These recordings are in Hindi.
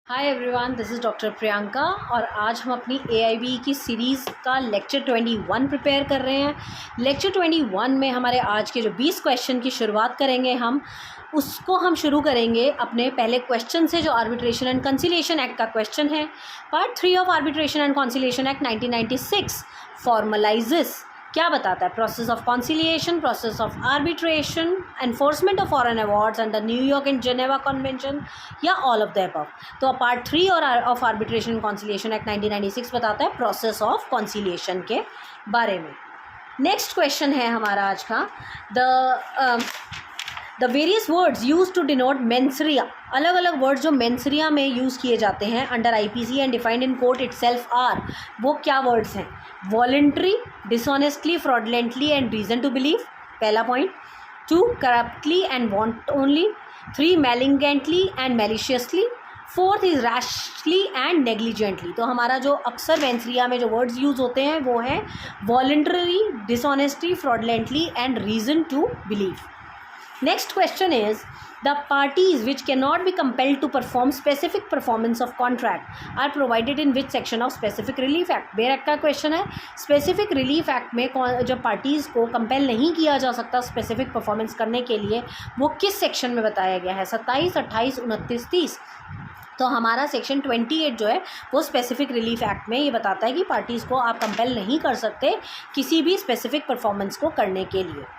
Hi everyone, this is doctor Priyanka और आज हम अपनी AIB की सीरीज़ का लेक्चर 21 प्रिपेयर कर रहे हैं। लेक्चर 21 में हमारे आज के जो 20 क्वेश्चन की शुरुआत करेंगे उसको हम शुरू करेंगे अपने पहले क्वेश्चन से, जो आर्बिट्रेशन एंड कंसिलिएशन एक्ट का क्वेश्चन है। Part 3 of arbitration and conciliation act 1996 फॉर्मलाइजेस, क्या बताता है? Process of conciliation, process of arbitration, enforcement of foreign awards under New York and Geneva convention, या ऑल ऑफ द अबव। तो पार्ट 3 और of arbitration and conciliation act 1996 बताता है प्रोसेस ऑफ कॉन्सिलिएशन के बारे में। नेक्स्ट क्वेश्चन है हमारा आज का, the various words use to denote mens rea. अलग अलग वर्ड्स जो मेंसरिया में यूज़ किए जाते हैं under IPC and defined in court itself are, वो क्या वर्ड्स हैं? Voluntary, dishonestly, fraudulently and reason to believe, पहला point. 2 corruptly and wantonly. 3 malignantly and maliciously. 4th is rashly and negligently. तो हमारा जो अक्सर मेंसरिया में जो वर्ड्स यूज़ होते हैं वो हैं voluntary, dishonesty, fraudulently and reason to believe. Next question is, the parties which cannot be compelled to perform specific performance of contract are provided in which section of specific relief act? Bare act का क्वेश्चन है। स्पेसिफिक रिलीफ एक्ट में जब पार्टीज़ को कंपेल नहीं किया जा सकता स्पेसिफिक परफॉर्मेंस करने के लिए, वो किस सेक्शन में बताया गया है? 27, 28, 29, 30। तो हमारा सेक्शन 28 जो है वो स्पेसिफिक रिलीफ एक्ट में ये बताता है कि पार्टीज़ को आप कंपेल नहीं कर सकते किसी भी स्पेसिफिक परफॉर्मेंस को करने के लिए।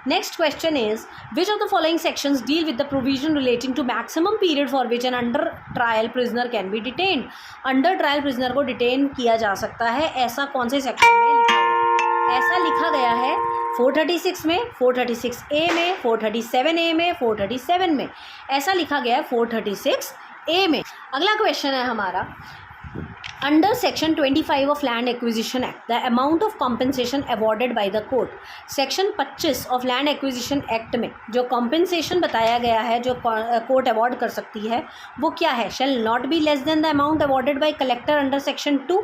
Next question is, which of the following sections deal with the provision relating to maximum period for which an under trial prisoner can be detained? Under trial prisoner को detain किया जा सकता है, ऐसा कौन से सेक्शन में लिखा गया? ऐसा लिखा गया है 436 में, 436A में, 437A में, 437 में। ऐसा लिखा गया है 436A में। अगला क्वेश्चन है हमारा, under section 25 of land acquisition act the amount of compensation awarded by the court. Section 25 of land acquisition act में जो कॉम्पेंसेशन बताया गया है जो कोर्ट अवॉर्ड कर सकती है वो क्या है? Shall not be less than the amount awarded bye collector under section 2,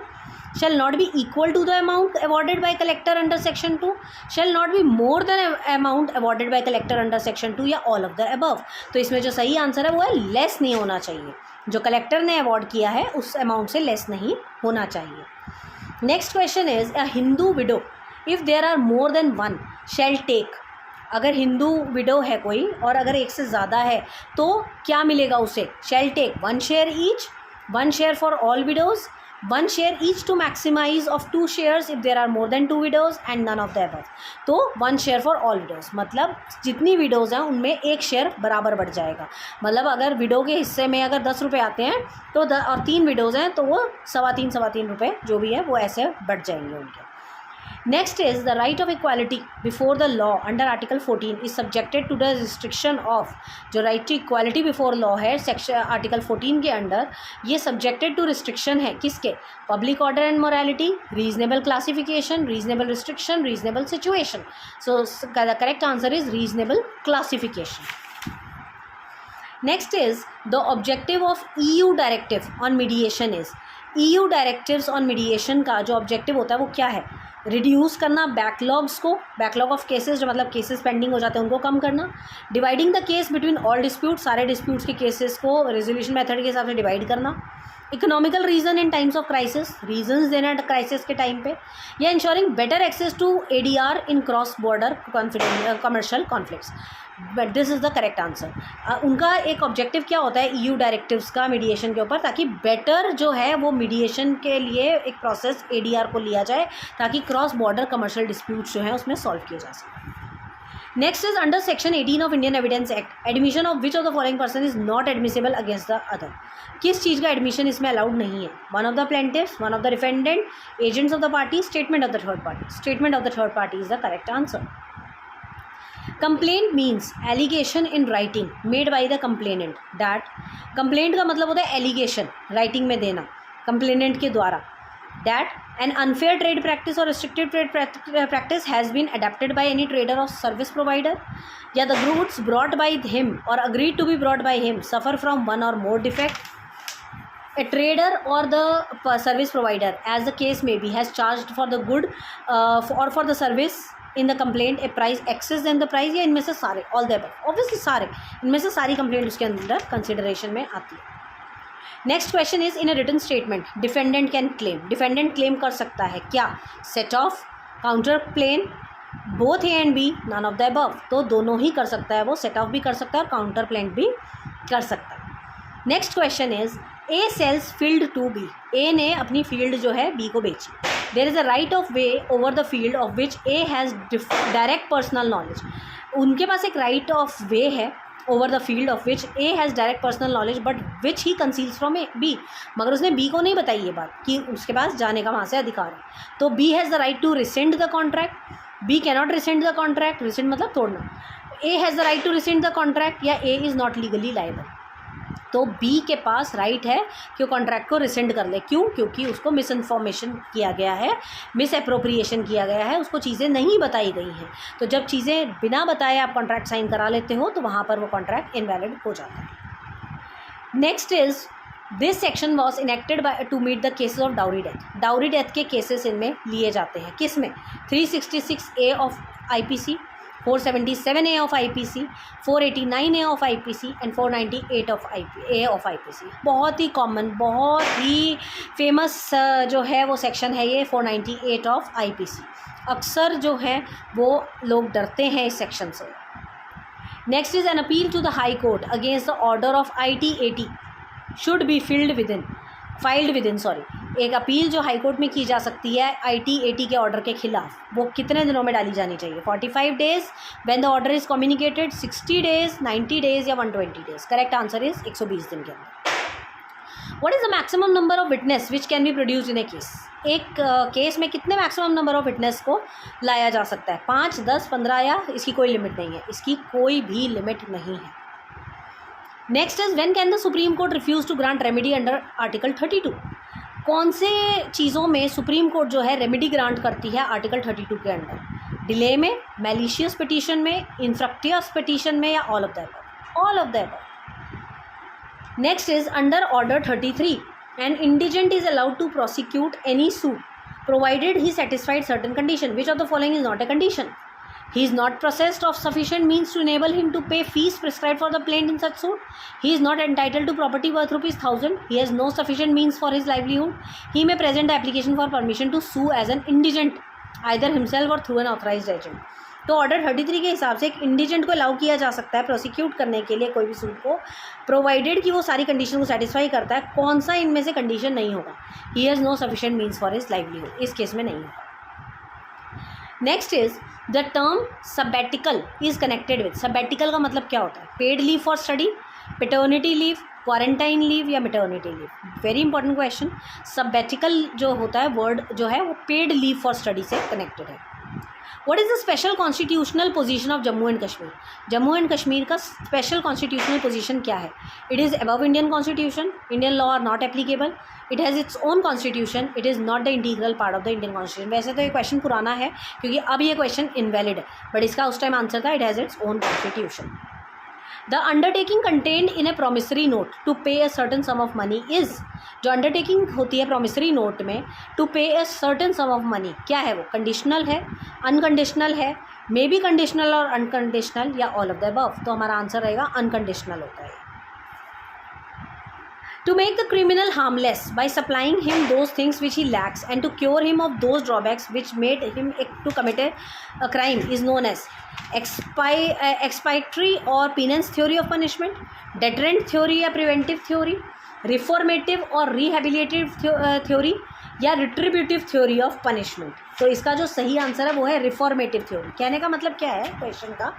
shall not be equal to the amount awarded by collector under section 2, shall not be more than amount awarded by collector under section 2, या all of the above। तो इसमें जो सही आंसर है वो है लेस नहीं होना चाहिए। जो कलेक्टर ने अवॉर्ड किया है उस अमाउंट से लेस नहीं होना चाहिए। Next question is, a Hindu widow if there are more than one shall take. अगर हिंदू विडो है कोई और अगर एक से ज़्यादा है तो क्या मिलेगा उसे? Shall take 1 share each, 1 share for all widows, 1 share each to maximize of 2 shares if there are more than 2 widows and none of the above। तो 1 share for all widows, मतलब जितनी विडोज़ हैं उनमें एक शेयर बराबर बढ़ जाएगा। मतलब अगर विडो के हिस्से में अगर 10 रुपये आते हैं तो और 3 विडोज़ हैं तो वो 3.25 रुपये जो भी है वो ऐसे बढ़ जाएंगे उनके। Next is, the right of equality before the law under article 14 is subjected to the restriction of. जो right to equality before law है सेक्शन आर्टिकल 14 के अंडर, ये सब्जेक्टेड टू रिस्ट्रिक्शन है किसके? Public order and morality, reasonable classification, reasonable restriction, reasonable situation. So the correct answer is reasonable classification. Next is, the objective of EU directive on mediation is. EU directives on mediation का जो ऑब्जेक्टिव होता है वो क्या है? रिड्यूस करना बैकलॉग्स को, बैकलॉग ऑफ केसेस जो मतलब केसेस पेंडिंग हो जाते हैं उनको कम करना। Dividing the case between all dispute, सारे डिस्प्यूट्स के केसेस को रेजोल्यूशन मेथड के हिसाब से डिवाइड करना। Economical reason in times of crisis, reasons देना क्राइसिस के टाइम पे। या insuring better access to ADR in cross border commercial conflicts. But this is the correct answer. उनका एक ऑब्जेक्टिव क्या होता है EU डायरेक्टिव्स का मीडिएशन के ऊपर, ताकि बेटर जो है वो मीडिएशन के लिए एक प्रोसेस ADR को लिया जाए ताकि क्रॉस बॉर्डर कमर्शियल डिस्प्यूट्स जो है उसमें सॉल्व किए जा सकें। Next is, under section 18 of Indian Evidence Act admission of which of the following person is not admissible against the other. किस चीज़ का एडमिशन इसमें अलाउड नहीं है? 1 of the plaintiffs, 1 of the defendant, agents of the party, statement of the third party. Statement of the third party is the correct answer. Complaint means allegation in writing made by the complainant that. Complaint का मतलब होता है एलिगेशन राइटिंग में देना कंप्लेनेंट के द्वारा, that an unfair trade practice or restrictive trade practice has been adapted by any trader or service provider, या the goods brought by him or agreed to be brought by him suffer from one or more defect. A trader or the service provider, as the case may be, has charged for the good or for the service in the complaint a price excess than the price, या इनमें से सारे, all the above, obviously सारे, इनमें से सारी कंप्लेंट उसके अंदर कंसिडरेशन में आती है। Next question is in a written statement defendant can claim, defendant claim कर सकता है क्या? Set off, counter plain, both A and B, none of the above. तो दोनों ही कर सकता है, वो सेट ऑफ भी कर सकता है और काउंटर प्लेन भी कर सकता है। Next question is A sells field to B, A ने अपनी फील्ड जो है बी को बेची। There is a right of way over the field of which A has direct personal knowledge, उनके पास एक राइट ऑफ वे है over the field of which A has direct personal knowledge but which he conceals from A B, मगर उसने बी को नहीं बताई ये बात कि उसके पास जाने का वहाँ से अधिकार है। तो B has the right to rescind the contract, B cannot rescind the contract, rescind मतलब तोड़ना। A has the right to rescind the contract या A is not legally liable, तो बी के पास राइट है कि वो कॉन्ट्रैक्ट को रिसेंड कर ले। क्यों? क्योंकि उसको मिस इन्फॉर्मेशन किया गया है, मिस अप्रोप्रिएशन किया गया है, उसको चीज़ें नहीं बताई गई हैं। तो जब चीज़ें बिना बताए आप कॉन्ट्रैक्ट साइन करा लेते हो तो वहाँ पर वो कॉन्ट्रैक्ट इनवैलिड हो जाता है। Next is this section was enacted by to meet the cases of dowry death, dowry death के केसेस इनमें लिए जाते हैं। किस में? 366A of IPC, 477A of IPC, 489A of IPC and 498 of A of IPC। बहुत ही कॉमन, बहुत ही फेमस जो है वो सेक्शन है ये 498 ऑफ IPC। अक्सर जो है वो लोग डरते हैं इस सेक्शन से। Next is an appeal to the high court against the order of IT-80 should be filed within एक अपील जो हाई कोर्ट में की जा सकती है IT-80 के ऑर्डर के खिलाफ, वो कितने दिनों में डाली जानी चाहिए? 45 days when the order is communicated, 60 days, 90 days या 120 डेज। करेक्ट आंसर इज 120 दिन के अंदर। What is the maximum number of witness which can be produce in A case? एक केस में कितने मैक्सिमम नंबर ऑफ विटनेस को लाया जा सकता है? 5, 10, 15 या इसकी कोई लिमिट नहीं है? इसकी कोई भी लिमिट नहीं है। Next is when can the supreme court refuse to grant remedy under article 32? कौन से चीज़ों में सुप्रीम कोर्ट जो है रेमेडी ग्रांट करती है आर्टिकल 32 के अंडर? डिले में, मैलिशियस पिटीशन में, इन्फ्रक्टियस पिटीशन में या all of the above? All of the above. Next is under order 33 an indigent is allowed to prosecute any suit provided he satisfied certain condition. Which of the following is not a condition? He is not possessed of sufficient means to enable him to pay fees prescribed for the plaintiff in such suit. He is not entitled to property worth ₹1,000. He has no sufficient means for his livelihood. He may present the application for permission to sue as an indigent, either himself or through an authorized agent. तो ऑर्डर 33 के हिसाब से एक इंडिजेंट को अलाउ किया जा सकता है प्रोसिक्यूट करने के लिए कोई भी सूट को, प्रोवाइडेड कि वो सारी कंडीशन को सेटिस्फाई करता है। कौन सा इनमें से कंडीशन नहीं होगा? He has no sufficient means for his livelihood, इस केस में नहीं होगा। Next is the term sabbatical is connected with, sabbatical का मतलब क्या होता है? Paid leave for study, paternity leave, quarantine leave या maternity leave? Very important question. Sabbatical जो होता है वर्ड जो है वो पेड लीव फॉर स्टडी से कनेक्टेड है। What is the special constitutional position of Jammu and Kashmir? Jammu and Kashmir का स्पेशल कॉन्स्टिट्यूशनल पोजीशन क्या है? It is above Indian constitution, Indian law are not applicable, it has its own constitution, it is not the integral part of the Indian constitution. वैसे तो ये क्वेश्चन पुराना है क्योंकि अब ये क्वेश्चन इनवैलिड है, बट इसका उस टाइम आंसर था it has its own constitution. The undertaking contained in a promissory note to pay a certain sum of money is, जो अंडरटेकिंग होती है प्रोमिसरी नोट में to pay a certain sum of money, क्या है वो? कंडीशनल है, अनकंडीशनल है, मे बी कंडीशनल और अनकंडीशनल या ऑल ऑफ द अबव? तो हमारा आंसर रहेगा अनकंडीशनल होता है। To make the criminal harmless by supplying him those things which he lacks and to cure him of those drawbacks which made him to commit a crime is known as expiatory or penance theory of punishment, deterrent theory या preventive theory, reformative और rehabilitative theory या retributive theory of punishment। तो इसका जो सही आंसर है वो है रिफॉर्मेटिव थ्योरी। कहने का मतलब क्या है क्वेश्चन का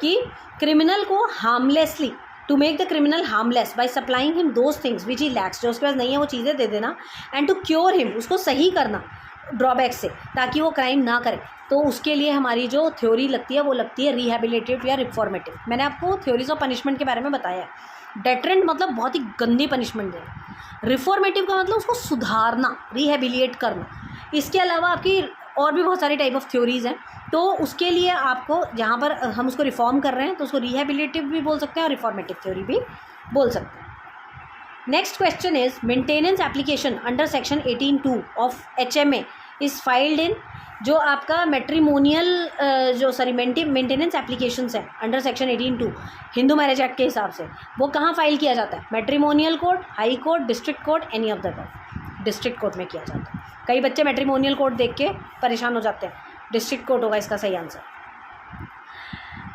कि क्रिमिनल को harmlessly, to make the criminal harmless by supplying him those things which he lacks, जो उसके पास नहीं है वो चीज़ें दे देना, एंड टू क्योर हिम, उसको सही करना ड्रॉबैक से ताकि वो क्राइम ना करे। तो उसके लिए हमारी जो थ्योरी लगती है वो लगती है रिहैबिलिटेटिव या रिफॉर्मेटिव। मैंने आपको थ्योरीज ऑफ पनिशमेंट के बारे में बताया है। डेटरेंट मतलब बहुत ही गंदी पनिशमेंट देना, रिफॉर्मेटिव का मतलब उसको सुधारना, रिहैबिलिएट करना। इसके अलावा आपकी और भी बहुत सारी टाइप ऑफ थ्योरीज़ हैं, तो उसके लिए आपको जहाँ पर हम उसको रिफॉर्म कर रहे हैं तो उसको रिहैबिलिटेटिव भी बोल सकते हैं और रिफॉर्मेटिव थ्योरी भी बोल सकते हैं। Next question is maintenance application under section 18(2) of HMA is filed in, जो आपका मैट्रिमोनियल जो सॉरी मेंटेनेंस एप्लीकेशंस है under section 18(2) Hindu marriage act के हिसाब से, वो कहाँ फाइल किया जाता है? Matrimonial court, high court, district court, any of the above. District court में किया जाता है। कई बच्चे मैट्रिमोनियल कोर्ट देख के परेशान हो जाते हैं, डिस्ट्रिक्ट कोर्ट होगा इसका सही आंसर।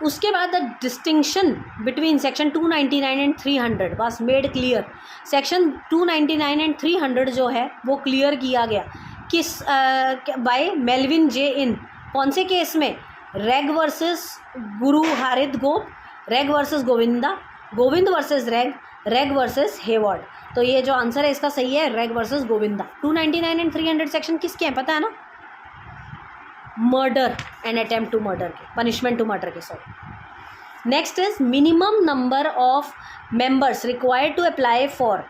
उसके बाद the distinction between section 299 and 300 was made clear. Section 299 and 300 जो है वो क्लियर किया गया किस बाय मेल्विन जे इन, कौन से केस में? रेग वर्सेस गुरु हारिद गोप, रेग वर्सेस गोविंदा, गोविंद वर्सेस रेग, रेग वर्सेस हेवर्ड। तो ये जो आंसर है इसका सही है रेग वर्सेस गोविंदा। 299 एंड 300 सेक्शन किसके हैं पता है ना? Murder and attempt to murder के, पनिशमेंट टू मर्डर के, sorry. Next is minimum number of members required to apply for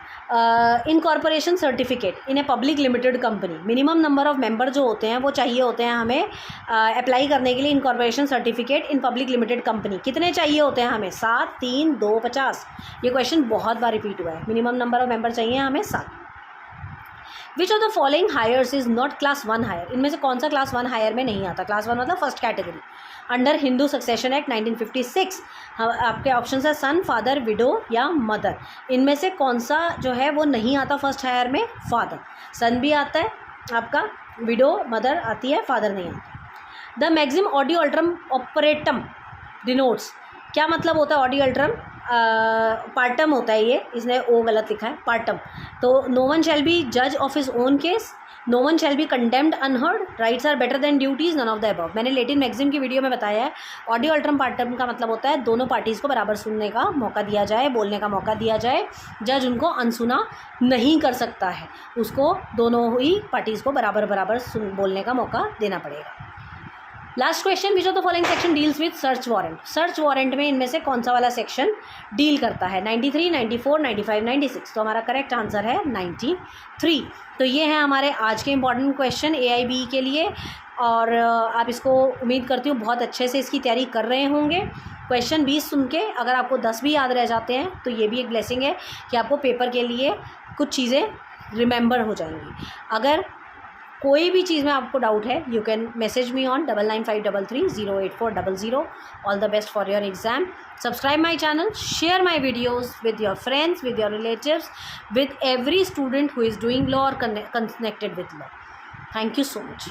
incorporation certificate in a public limited company। Minimum number of member जो होते हैं वो चाहिए होते हैं हमें अप्लाई करने के लिए incorporation certificate in public limited company. कितने चाहिए होते हैं हमें? 7, 3, 2, 50। ये क्वेश्चन बहुत बार रिपीट हुआ है। मिनिमम नंबर ऑफ मेंबर चाहिए हमें 7। Which of the following heirs is not class 1 heir, इनमें से कौन सा क्लास 1 हायर में नहीं आता? क्लास 1 मतलब first category under Hindu succession act 1956। आपके ऑप्शन है सन, फादर, विडो या मदर। इनमें से कौन सा जो है वो नहीं आता फर्स्ट हायर में? फादर। सन भी आता है आपका, विडो मदर आती है, फादर नहीं आता। द मैक्सिमम ऑडियो अल्ट्रम ऑपरेटम डिनोट्स, क्या मतलब होता है ऑडियो अल्ट्रम? पार्टम होता है ये, इसने ओ गलत लिखा है, पार्टम। तो नो वन शैल बी जज of his own case, no one shall be condemned unheard, rights are better than duties, none of the above. मैंने लेटिन मैक्सिम की वीडियो में बताया है ऑडियो अल्ट्रम पार्टम का मतलब होता है दोनों पार्टीज़ को बराबर सुनने का मौका दिया जाए, बोलने का मौका दिया जाए। जज उनको अनसुना नहीं कर सकता है, उसको दोनों ही पार्टीज़ को बराबर बराबर बोलने का मौका देना पड़ेगा। Last question, which of the following section deals with search warrant. Search warrant में इनमें से कौन सा वाला सेक्शन डील करता है? 93, 94, 95, 96। तो हमारा करेक्ट आंसर है 93। तो ये है हमारे आज के इंपॉर्टेंट क्वेश्चन AIB के लिए, और आप इसको उम्मीद करती हूँ बहुत अच्छे से इसकी तैयारी कर रहे होंगे। क्वेश्चन 20 सुन के अगर आपको 10 भी याद रह जाते हैं तो ये भी एक ब्लेसिंग है कि आपको पेपर के लिए कुछ चीज़ें रिमेंबर हो जाएंगी। अगर कोई भी चीज़ में आपको डाउट है, you can message me on 9953308400। All the best for your exam. Subscribe my channel, share my videos with your friends, with your relatives, with every student who is doing law और connected with law. Thank you so much.